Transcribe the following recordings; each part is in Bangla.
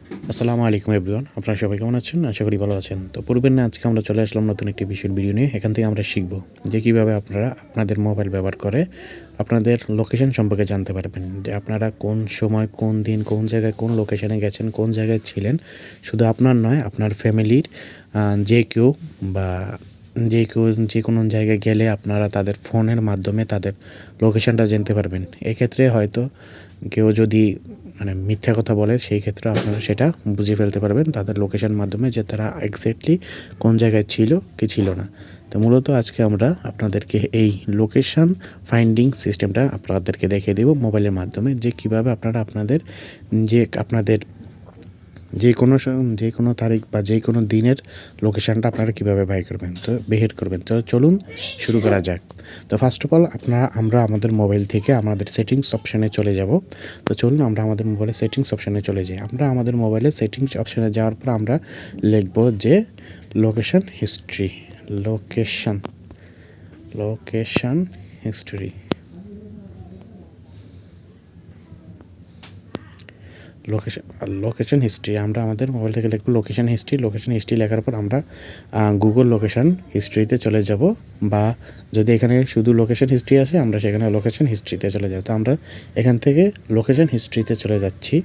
আসসালামু আলাইকুম এভরিওয়ান, আপনারা সবাই কেমন আছেন? আশা করি ভালো আছেন। তো পূর্বের না আজকে আমরা চলে আসলাম নতুন একটি বিষয়ের ভিডিও নিয়ে। এখান থেকে আমরা শিখব যে কীভাবে আপনারা আপনাদের মোবাইল ব্যবহার করে আপনাদের লোকেশন সম্পর্কে জানতে পারবেন, যে আপনারা কোন সময়, কোন দিন, কোন জায়গায়, কোন লোকেশনে গেছেন, কোন জায়গায় ছিলেন। শুধু আপনার নয়, আপনার ফ্যামিলির যে কেউ বা যে কোনো জায়গায় গেলে আপনারা তাদের ফোনের মাধ্যমে তাদের লোকেশনটা জানতে পারবেন। এক্ষেত্রে হয়তো কেউ যদি মিথ্যা কথা বলে, সেই ক্ষেত্রে আপনারা সেটা বুঝে ফেলতে পারবেন তাদের লোকেশন মাধ্যমে, যে তারা এক্স্যাক্টলি কোন জায়গায় ছিল কি ছিল না। তো মূলত আজকে আমরা আপনাদেরকে এই লোকেশন ফাইন্ডিং সিস্টেমটা আপনাদেরকে দেখিয়ে দেব মোবাইলের মাধ্যমে, যে কিভাবে আপনারা আপনাদের যে কোনো তারিখ বা যে কোনো দিনের লোকেশানটা আপনারা কীভাবে বের করবেন। তো চলুন শুরু করা যাক। তো ফার্স্ট অফ অল আমরা আমাদের মোবাইল থেকে আমাদের সেটিংস অপশানে চলে যাব। তো চলুন আমরা আমাদের মোবাইলের সেটিংস অপশানে চলে যাই। আমরা আমাদের মোবাইলের সেটিংস অপশানে যাওয়ার পর আমরা লিখব যে লোকেশন হিস্ট্রি। লোকেশন হিস্ট্রি আমরা আমাদের মোবাইল থেকে লিখব লোকেশন হিস্ট্রি লেখার পর আমরা গুগল লোকেশন হিস্ট্রিতে চলে যাব, বা যদি এখানে শুধু লোকেশন হিস্ট্রি আসে আমরা সেখানে লোকেশন হিস্ট্রিতে চলে যাব। তো আমরা এখান থেকে লোকেশন হিস্ট্রিতে চলে যাচ্ছি।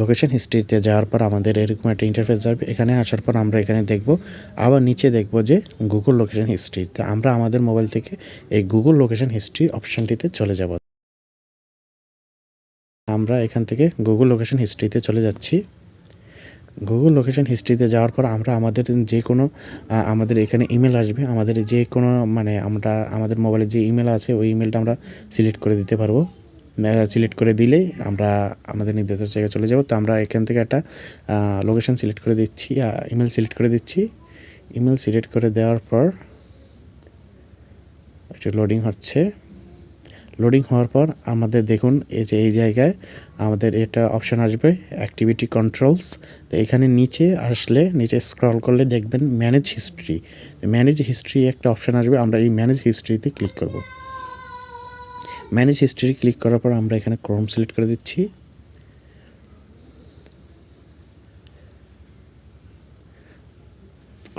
লোকেশন হিস্ট্রিতে যাওয়ার পর আমাদের এরকম একটা ইন্টারফেস যাবে। এখানে আসার পর আমরা এখানে দেখব, আবার নিচে দেখব যে গুগল লোকেশন হিস্ট্রি। তো আমরা আমাদের মোবাইল থেকে এই গুগল লোকেশন হিস্ট্রি অপশানটিতে চলে যাব। আমরা এখান থেকে গুগল লোকেশন হিস্ট্রিতে চলে যাচ্ছি। গুগল লোকেশন হিস্ট্রিতে যাওয়ার পর আমরা আমাদের যে কোনো আমাদের এখানে ইমেল আসবে, আমাদের যে কোনো আমরা আমাদের মোবাইলে যে ইমেল আছে ওই ইমেলটা আমরা সিলেক্ট করে দিতে পারবো। সিলেক্ট করে দিলেই আমরা আমাদের নির্ধারিত জায়গায় চলে যাব। তো আমরা এখান থেকে একটা লোকেশন সিলেক্ট করে দিচ্ছি, ইমেল সিলেক্ট করে দিচ্ছি। ইমেল সিলেক্ট করে দেওয়ার পর এটা লোডিং হওয়ার পর আমাদের দেখুন এই জায়গায় আমাদের এটা অপশান আসবে অ্যাক্টিভিটি কন্ট্রোলস। তো এখানে নিচে স্ক্রল করলে দেখবেন ম্যানেজ হিস্ট্রি একটা অপশান আসবে। আমরা এই ম্যানেজ হিস্ট্রিতে ক্লিক করব। ম্যানেজ হিস্ট্রি ক্লিক করার পর আমরা এখানে ক্রোম সিলেক্ট করে দিচ্ছি।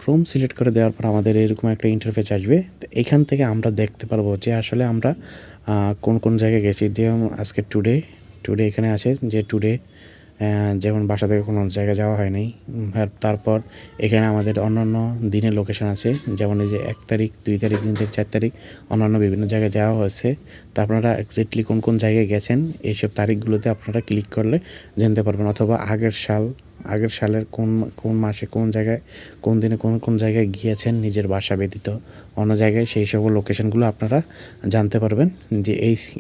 ক্রোম সিলেক্ট করে দেওয়ার পর আমাদের এরকম একটা ইন্টারফেস আসবে। তো এখান থেকে আমরা দেখতে পারবো যে আসলে আমরা কোন কোন জায়গায় গেছি। যেমন আজকে টুডে এখানে আছে যে টুডে, যেমন বাসা থেকে কোনো জায়গায় যাওয়া হয়নি। তারপর এখানে আমাদের অন্যান্য দিনের লোকেশন আছে, যেমন এই যে 1 তারিখ, 2 তারিখ, 3 তারিখ, 4 তারিখ অন্যান্য বিভিন্ন জায়গায় যাওয়া হয়েছে। তা আপনারা এক্স্যাক্টলি কোন কোন জায়গায় গেছেন এইসব তারিখগুলোতে আপনারা ক্লিক করলে জানতে পারবেন, অথবা আগের সালের কোন মাসে কোন জায়গায় কোন দিনে কোন জায়গায় গিয়েছেন নিজের বাসা ব্যতীত অন্য জায়গায়, সেই সব লোকেশনগুলো আপনারা জানতে পারবেন যে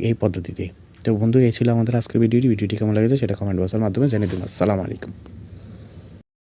এই পদ্ধতিতে। তো বন্ধু, এই ছিল আমাদের আজকের ভিডিওটি কেমন লেগেছে সেটা কমেন্ট বক্সের মাধ্যমে জানিয়ে দিন। আসসালামু আলাইকুম।